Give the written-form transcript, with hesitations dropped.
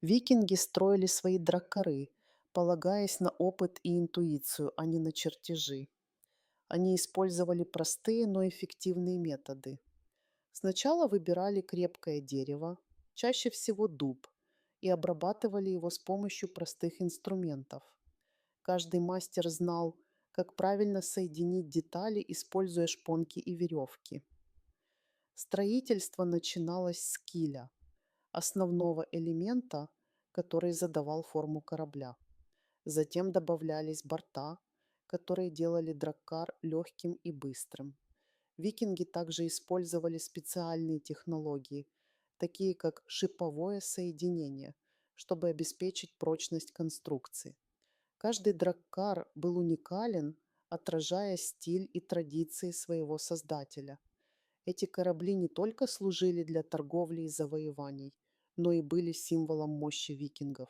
Викинги строили свои драккары, полагаясь на опыт и интуицию, а не на чертежи. Они использовали простые, но эффективные методы. Сначала выбирали крепкое дерево, чаще всего дуб, и обрабатывали его с помощью простых инструментов. Каждый мастер знал, как правильно соединить детали, используя шпонки и веревки. Строительство начиналось с киля, основного элемента, который задавал форму корабля. Затем добавлялись борта, которые делали драккар легким и быстрым. Викинги также использовали специальные технологии, такие как шиповое соединение, чтобы обеспечить прочность конструкции. Каждый драккар был уникален, отражая стиль и традиции своего создателя. Эти корабли не только служили для торговли и завоеваний, но и были символом мощи викингов.